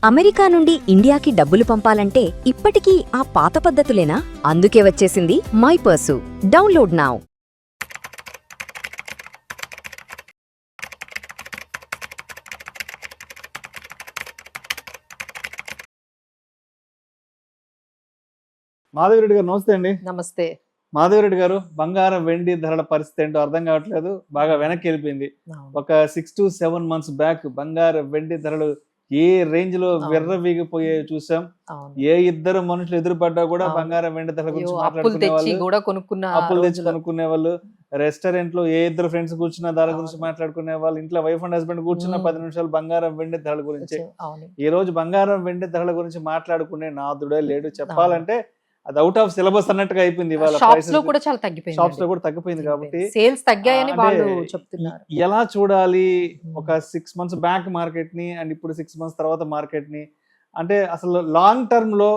America నుండి ఇండియాకి డబ్బులు పంపాలంటే ఇప్పటికీ ఆ పాత పద్ధతులేనా? అందుకే వచ్చేసింది my purse. Download now. Madhavi Reddy గారు నమస్తే అండి. నమస్తే. మాధవిరెడ్డి గారు, బంగారం వెండి ధరల పరిస్థితి ఏంటో అర్థం కావట్లేదు, బాగా వెనక్కి వెళ్ళిపోయింది. ఒక 6 to 7 months బ్యాక్ బంగారం వెండి ధరలు ఏ రేంజ్ లో విర్రవీగిపోయే చూసాం. ఏ ఇద్దరు మనుషులు ఎదురుపడ్డా కూడా బంగారం వెండి ధరల గురించి మాట్లాడుకునే వాళ్ళు, అప్పులు తెచ్చి కొనుక్కునే వాళ్ళు, రెస్టారెంట్ లో ఏ ఇద్దరు ఫ్రెండ్స్ కూర్చున్న ధర గురించి మాట్లాడుకునే వాళ్ళు, ఇంట్లో వైఫ్ అండ్ హస్బెండ్ కూర్చున్న 10 నిమిషాలు బంగారం వెండి ధరల గురించి. ఈ రోజు బంగారం వెండి ధరల గురించి మాట్లాడుకునే నాదుడే లేడు. చెప్పాలంటే అది అవుట్ ఆఫ్ సిలబస్ అన్నట్టుగా అయిపోయింది. షాప్స్ లో కూడా చాలా తగ్గిపోయింది. షాప్స్ లో కూడా తగ్గిపోయింది కాబట్టి సేల్స్ తగ్గాయని వాళ్ళు చెప్తున్నారు. ఎలా చూడాలి ఒక 6 months బ్యాక్ మార్కెట్ ని అండ్ ఇప్పుడు 6 months తర్వాత మార్కెట్ ని? అంటే అసలు లాంగ్ టర్మ్ లో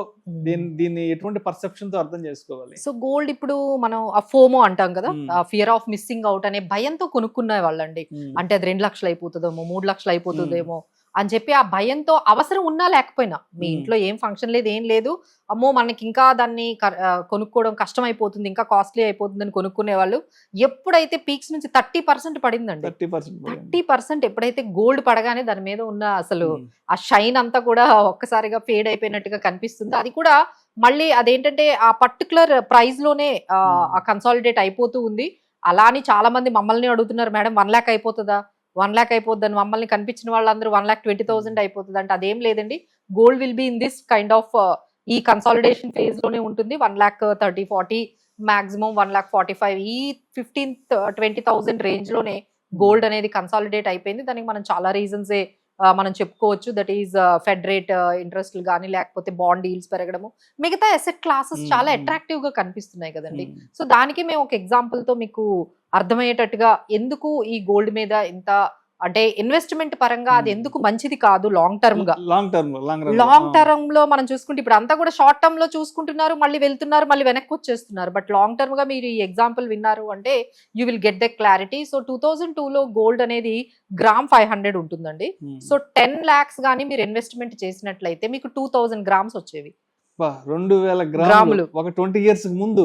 దీన్ని ఎటువంటి పర్సెప్షన్ తో అర్థం చేసుకోవాలి? సో గోల్డ్ ఇప్పుడు మనం ఆ ఫోమో అంటాం కదా, ఫియర్ ఆఫ్ మిస్సింగ్ అవుట్ అనే భయంతో కొనుక్కునే వాళ్ళండి. అంటే అది 2 లక్షలు అయిపోతుందేమో, 3 లక్షలు అయిపోతుందేమో అని చెప్పి ఆ భయంతో, అవసరం ఉన్నా లేకపోయినా, మీ ఇంట్లో ఏం ఫంక్షన్ లేదు ఏం లేదు, అమ్మో మనకి ఇంకా దాన్ని కొనుక్కోవడం కష్టం అయిపోతుంది, ఇంకా కాస్ట్లీ అయిపోతుంది అని కొనుక్కునే వాళ్ళు. ఎప్పుడైతే పీక్స్ నుంచి 30% పడిందండి, 30% ఎప్పుడైతే గోల్డ్ పడగానే దాని మీద ఉన్న అసలు ఆ షైన్ అంతా కూడా ఒక్కసారిగా ఫేడ్ అయిపోయినట్టుగా కనిపిస్తుంది. అది కూడా మళ్ళీ అదేంటంటే ఆ పర్టికులర్ ప్రైస్ లోనే కన్సాలిడేట్ అయిపోతూ ఉంది. అలా అని చాలా మంది మమ్మల్ని అడుగుతున్నారు, మేడం 1 lakh అయిపోతుందా, 1 lakh అయిపోద్దని మమ్మల్ని కనిపించిన వాళ్ళందరూ 1,20,000 అయిపోతుంది అంటే అదేం లేదండి. Gold will be in this kind of ఈ కన్సాలిడేషన్ ఫేజ్ లోనే ఉంటుంది. 1,30,40 మాక్సిమం 1,45,000 ఈ 15,000-20,000 రేంజ్ లోనే గోల్డ్ అనేది కన్సాలిడేట్ అయిపోయింది. దానికి మనం చాలా రీజన్సే మనం చెప్పుకోవచ్చు. దట్ ఈస్ ఫెడ్ రేట్ ఇంట్రెస్ట్లు కానీ, లేకపోతే బాండ్ డీల్స్ పెరగడము, మిగతా అసెట్ క్లాసెస్ చాలా అట్రాక్టివ్ గా కనిపిస్తున్నాయి కదండి. సో దానికి మేము ఒక ఎగ్జాంపుల్ తో మీకు అర్థమయ్యేటట్టుగా ఎందుకు ఈ గోల్డ్ మీద ఇంత అంటే ఇన్వెస్ట్మెంట్ పరంగా అది ఎందుకు మంచిది కాదు లాంగ్ టర్మ్ గా. లాంగ్ టర్మ్ లో మనం చూసుకుంటే ఇప్పుడు అంతా కూడా షార్ట్ టర్మ్ లో చూసుకుంటున్నారు, మళ్ళీ వెళ్తున్నారు, మళ్ళీ వెనక్కి వచ్చేస్తున్నారు. బట్ లాంగ్ టర్మ్ గా మీరు ఈ ఎగ్జాంపుల్ విన్నారు అంటే you will get the clarity. So 2002 లో గోల్డ్ అనేది గ్రామ్ 500 ఉంటుందండి. సో 10 lakhs గానీ మీరు ఇన్వెస్ట్మెంట్ చేసినట్లయితే మీకు 2000 grams వచ్చేవి. 2000 గ్రాములు ఒక 20 years ముందు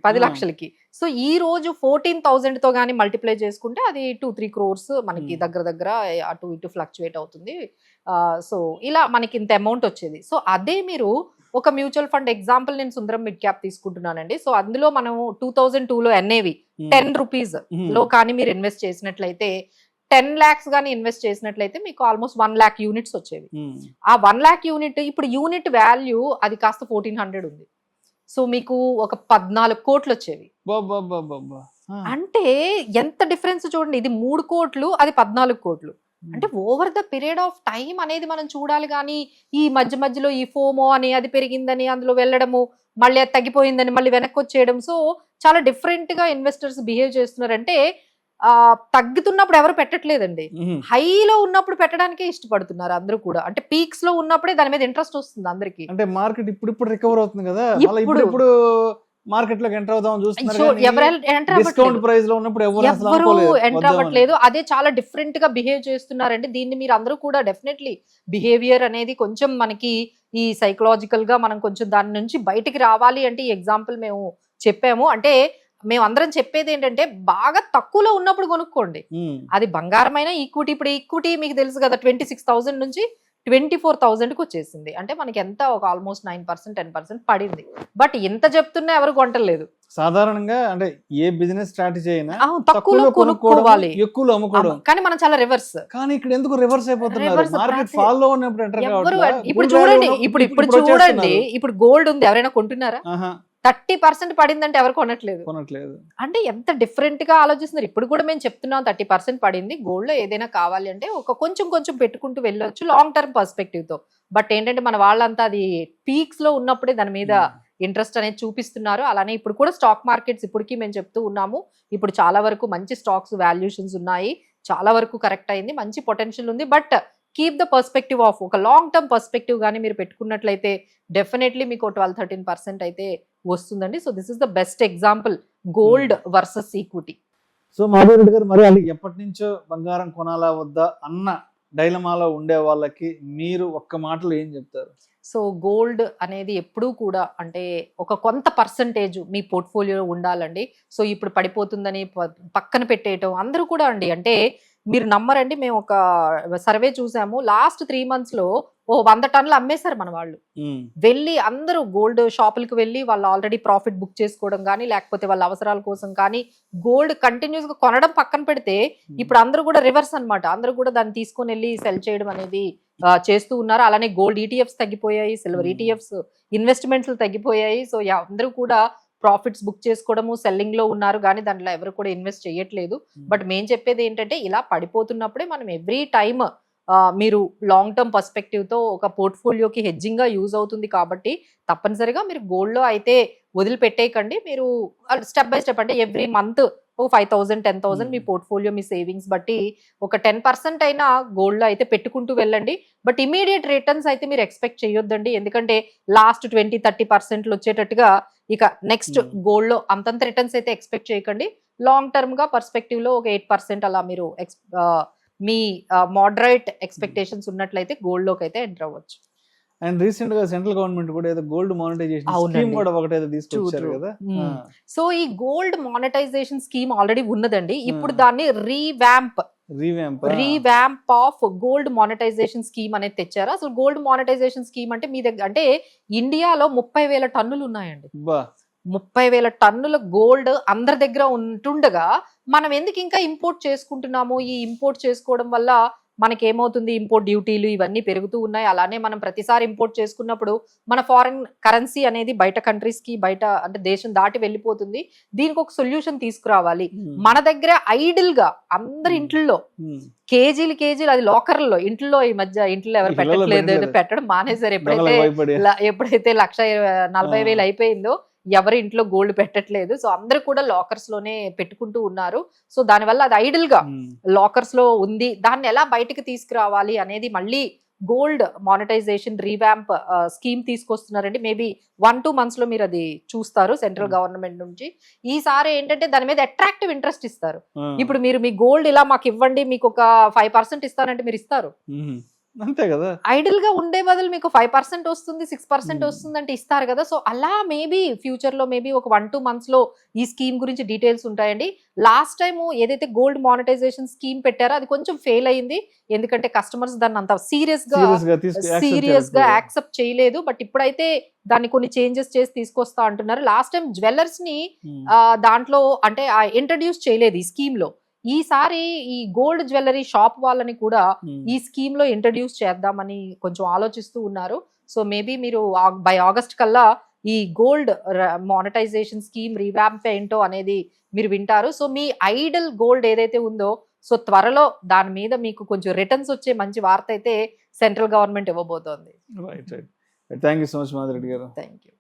10 లక్షలకి. సో ఈ రోజు 14,000 తో గానీ మల్టిప్లై చేసుకుంటే అది 2-3 crores మనకి దగ్గర అటు ఇటు ఫ్లక్చువేట్ అవుతుంది. సో ఇలా మనకి ఇంత అమౌంట్ వచ్చేది. సో అదే మీరు ఒక మ్యూచువల్ ఫండ్ ఎగ్జాంపుల్ నేను సుందరం మిడ్ క్యాప్ తీసుకుంటున్నానండి. సో అందులో మనం 2002 లో NAV 10 rupees లో కానీ మీరు ఇన్వెస్ట్ చేసినట్లయితే 10 lakhs గానీ ఇన్వెస్ట్ చేసినట్లయితే మీకు ఆల్మోస్ట్ 1 lakh యూనిట్స్ వచ్చేవి. ఆ 1 lakh యూనిట్ ఇప్పుడు యూనిట్ వాల్యూ అది కాస్త 1,400 ఉంది. సో మీకు ఒక 14 కోట్లు వచ్చేవి. అంటే ఎంత డిఫరెన్స్ చూడండి. ఇది 3 కోట్లు, అది 14 కోట్లు. అంటే over the period of time అనేది మనం చూడాలి. కానీ ఈ మధ్యలో ఈ ఫోమో అని అది పెరిగిందని అందులో వెళ్ళడము, మళ్ళీ అది తగ్గిపోయిందని మళ్ళీ వెనక్కి వచ్చేయడం, సో చాలా డిఫరెంట్ గా ఇన్వెస్టర్స్ బిహేవ్ చేస్తున్నారంటే తగ్గుతున్నప్పుడు ఎవరు పెట్టట్లేదండి, హైలో ఉన్నప్పుడు పెట్టడానికే ఇష్టపడుతున్నారు అందరూ కూడా. అంటే పీక్స్ లో ఉన్నప్పుడే దాని మీద ఇంట్రెస్ట్ వస్తుంది అందరికి. అంటే మార్కెట్ ఇప్పుడు రికవర్ అవుతుంది కదా, ఇప్పుడు మార్కెట్ లోకి ఎంటర్ అవుదాం చూస్తున్నారు, డిస్కౌంట్ ప్రైస్ లో ఉన్నప్పుడు ఎవరు ఎంటర్ అవ్వట్లేదు. అదే చాలా డిఫరెంట్ గా బిహేవ్ చేస్తున్నారండి. దీన్ని మీరు అందరూ కూడా డెఫినెట్లీ బిహేవియర్ అనేది కొంచెం మనకి ఈ సైకలాజికల్ గా మనం కొంచెం దాని నుంచి బయటికి రావాలి అంటే ఈ ఎగ్జాంపుల్ మేము చెప్పాము. అంటే మేము అందరం చెప్పేది ఏంటంటే బాగా తక్కువలో ఉన్నప్పుడు కొనుక్కోండి. అది బంగారమైన ఈక్విటీ, ఇప్పుడు ఈక్విటీ మీకు తెలుసు కదా 26,000 నుంచి 24,000కి వచ్చేసింది. అంటే మనకి ఎంత ఒక ఆల్మోస్ట్ 9% 10% పడింది. బట్ ఎంత చెప్తున్నా ఎవరు కొంటలేదు. సాధారణంగా అంటే ఏ బిజినెస్ స్ట్రాటజీ అయినా తక్కువలో కొనుక్కోవాలి, ఎక్కువలో అమ్ముకోవడం. కానీ మనం చాలా రివర్స్. కానీ ఇక్కడ ఎందుకు రివర్స్ అయిపోతున్నారు? మార్కెట్ ఫాల్ లో ఉన్నప్పుడు ఇప్పుడు చూడండి, ఇప్పుడు చూడండి, ఇప్పుడు గోల్డ్ ఉంది, ఎవరైనా కొంటున్నారా? 30% పడిందంటే ఎవరు కొనట్లేదు. అంటే ఎంత డిఫరెంట్ గా ఆలోచిస్తున్నారు. ఇప్పుడు కూడా మేము చెప్తున్నాం 30% పడింది గోల్డ్ లో, ఏదైనా కావాలి అంటే ఒక కొంచెం పెట్టుకుంటూ వెళ్ళొచ్చు లాంగ్ టర్మ్ పర్స్పెక్టివ్ తో. బట్ ఏంటంటే మన వాళ్ళంతా అది పీక్స్ లో ఉన్నప్పుడే దాని మీద ఇంట్రెస్ట్ అనేది చూపిస్తున్నారు. అలానే ఇప్పుడు కూడా స్టాక్ మార్కెట్స్ ఇప్పటికీ మేము చెప్తూ ఉన్నాము, ఇప్పుడు చాలా వరకు మంచి స్టాక్స్ వాల్యుయేషన్స్ ఉన్నాయి, చాలా వరకు కరెక్ట్ అయింది, మంచి పొటెన్షియల్ ఉంది. But keep the perspective of ఒక లాంగ్ టర్మ్ పర్స్పెక్టివ్ గానీ మీరు పెట్టుకున్నట్లయితే డెఫినెట్లీ మీకు 12-13% అయితే వస్తుందండి. So this is the best example gold versus equity. సో మాధవరెడ్డి గారు, మరి ఎప్పటి నుంచో బంగారం కొనాలా వద్దా అన్న డైలమాలో ఉండే వాళ్ళకి మీరు ఒక్క మాటలో ఏం చెప్తారు? సో గోల్డ్ అనేది ఎప్పుడూ కూడా అంటే ఒక కొంత పర్సంటేజ్ మీ పోర్ట్ఫోలియోలో ఉండాలండి. సో ఇప్పుడు పడిపోతుందని పక్కన పెట్టేయటం అందరూ కూడా అండి. అంటే మీరు నమ్మరండి, మేము ఒక సర్వే చూసాము, లాస్ట్ 3 months లో 100 టన్నులు అమ్మేశారు మన వాళ్ళు. వెళ్ళి అందరూ గోల్డ్ షాపులకు వెళ్ళి వాళ్ళు ఆల్రెడీ ప్రాఫిట్ బుక్ చేసుకోవడం కానీ, లేకపోతే వాళ్ళ అవసరాల కోసం కానీ గోల్డ్ కంటిన్యూస్ గా కొనడం పక్కన పెడితే, ఇప్పుడు అందరూ కూడా రివర్స్ అన్నమాట. అందరూ కూడా దాన్ని తీసుకొని వెళ్ళి సెల్ చేయడం అనేది చేస్తూ ఉన్నారు. అలానే గోల్డ్ ఈటీఎఫ్స్ తగ్గిపోయాయి, సిల్వర్ ఈటీఎఫ్స్ ఇన్వెస్ట్మెంట్స్ తగ్గిపోయాయి. సో అందరూ కూడా ప్రాఫిట్స్ బుక్ చేసుకోవడము, సెల్లింగ్ లో ఉన్నారు, కానీ దాంట్లో ఎవరు కూడా ఇన్వెస్ట్ చేయట్లేదు. బట్ మేము చెప్పేది ఏంటంటే, ఇలా పడిపోతున్నప్పుడే మనం ఎవ్రీ టైమ్ మీరు లాంగ్ టర్మ్ పర్స్పెక్టివ్ తో ఒక పోర్ట్ఫోలియోకి హెడ్జింగ్ గా యూజ్ అవుతుంది కాబట్టి తప్పనిసరిగా మీరు గోల్డ్ లో అయితే వదిలిపెట్టేయకండి. మీరు స్టెప్ బై స్టెప్ అంటే ఎవ్రీ మంత్ 5,000 10,000 మీ పోర్ట్ఫోలియో మీ సేవింగ్స్ బట్టి ఒక 10% అయినా గోల్డ్ లో అయితే పెట్టుకుంటూ వెళ్ళండి. బట్ ఇమీడియట్ రిటర్న్స్ అయితే మీరు ఎక్స్పెక్ట్ చేయొద్దండి. ఎందుకంటే లాస్ట్ 20-30% వచ్చేటట్టుగా ఇక నెక్స్ట్ గోల్డ్ లో అంతంత రిటర్న్స్ అయితే ఎక్స్పెక్ట్ చేయకండి. లాంగ్ టర్మ్ గా పర్స్పెక్టివ్ లో ఒక 8% అలా మీరు మీ మోడరేట్ ఎక్స్పెక్టేషన్స్ ఉన్నట్లయితే గోల్డ్ లోకి అయితే ఎంటర్ అవ్వచ్చు. అండ్ రీసెంట్ గా సెంట్రల్ గవర్నమెంట్ కూడా ఏదో గోల్డ్ మానిటైజేషన్ స్కీమ్ కూడా ఒకటేదో తీసుకొచ్చారు కదా. సో ఈ గోల్డ్ మానిటైజేషన్ స్కీమ్ ఆల్రెడీ ఉన్నదండి. ఇప్పుడు దాన్ని revamp of gold monetisation scheme అనేది తెచ్చారు. అసలు గోల్డ్ మానిటైజేషన్ స్కీమ్ అంటే మీ దగ్గర అంటే ఇండియాలో 30,000 టన్నులు ఉన్నాయండి. 30,000 టన్నుల గోల్డ్ అందరి దగ్గర ఉంటుండగా మనం ఎందుకు ఇంకా ఇంపోర్ట్ చేసుకుంటున్నాము? ఈ ఇంపోర్ట్ చేసుకోవడం వల్ల మనకేమవుతుంది? ఇంపోర్ట్ డ్యూటీలు ఇవన్నీ పెరుగుతూ ఉన్నాయి. అలానే మనం ప్రతిసారి ఇంపోర్ట్ చేసుకున్నప్పుడు మన ఫారెన్ కరెన్సీ అనేది బయట కంట్రీస్ కి, బయట అంటే దేశం దాటి వెళ్ళిపోతుంది. దీనికి ఒక సొల్యూషన్ తీసుకురావాలి. మన దగ్గర ఐడిల్ గా అందరి ఇంట్లో కేజీలు అది లోకర్లో ఇంట్లో ఈ మధ్య ఇంట్లో ఎవరు పెట్టట్లేదు, పెట్టడం మానేశారు. ఎప్పుడైతే 1,40,000 అయిపోయిందో ఎవరి ఇంట్లో గోల్డ్ పెట్టట్లేదు. సో అందరు కూడా లాకర్స్ లోనే పెట్టుకుంటూ ఉన్నారు. సో దానివల్ల అది ఐడిల్ గా లాకర్స్ లో ఉంది. దాన్ని ఎలా బయటకు తీసుకురావాలి అనేది మళ్ళీ గోల్డ్ మానిటైజేషన్ రీవ్యాంప్ స్కీమ్ తీసుకొస్తున్నారండి. మేబీ 1-2 months లో మీరు అది చూస్తారు సెంట్రల్ గవర్నమెంట్ నుంచి. ఈసారి ఏంటంటే దాని మీద అట్రాక్టివ్ ఇంట్రెస్ట్ ఇస్తారు. ఇప్పుడు మీరు మీ గోల్డ్ ఇలా మాకు ఇవ్వండి, మీకు ఒక 5% ఇస్తానంటే మీరు ఇస్తారు. అంతే కదా. ఐడిల్ గా ఉండే బదులు మీకు 5% వస్తుంది, 6% వస్తుంది అంటే ఇస్తారు కదా. సో అలా మేబీ ఫ్యూచర్ లో మేబీ ఒక 1-2 months లో ఈ స్కీమ్ గురించి డీటెయిల్స్ ఉంటాయండి. లాస్ట్ టైం ఏదైతే గోల్డ్ మానిటైజేషన్ స్కీమ్ పెట్టారో అది కొంచెం ఫెయిల్ అయింది. ఎందుకంటే కస్టమర్స్ దాన్ని అంత సీరియస్ గా యాక్సెప్ట్ చేయలేదు. బట్ ఇప్పుడైతే దాన్ని కొన్ని చేంజెస్ చేసి తీసుకొస్తా అంటున్నారు. లాస్ట్ టైం జ్యువెలర్స్ ని దాంట్లో అంటే ఇంట్రడ్యూస్ చేయలేదు ఈ స్కీమ్ లో. ఈసారి ఈ గోల్డ్ జ్యువెలరీ షాప్ వాళ్ళని కూడా ఈ స్కీమ్ లో ఇంట్రడ్యూస్ చేద్దామని కొంచెం ఆలోచిస్తూ ఉన్నారు. సో మేబీ మీరు బై ఆగస్ట్ కల్లా ఈ గోల్డ్ మానిటైజేషన్ స్కీమ్ రీవ్యాంప్ ఏంటో అనేది మీరు వింటారు. సో మీ ఐడల్ గోల్డ్ ఏదైతే ఉందో సో త్వరలో దాని మీద మీకు కొంచెం రిటర్న్స్ వచ్చే మంచి వార్త అయితే సెంట్రల్ గవర్నమెంట్ ఇవ్వబోతోంది. Thank you so much Madhureddy గారు. Thank you.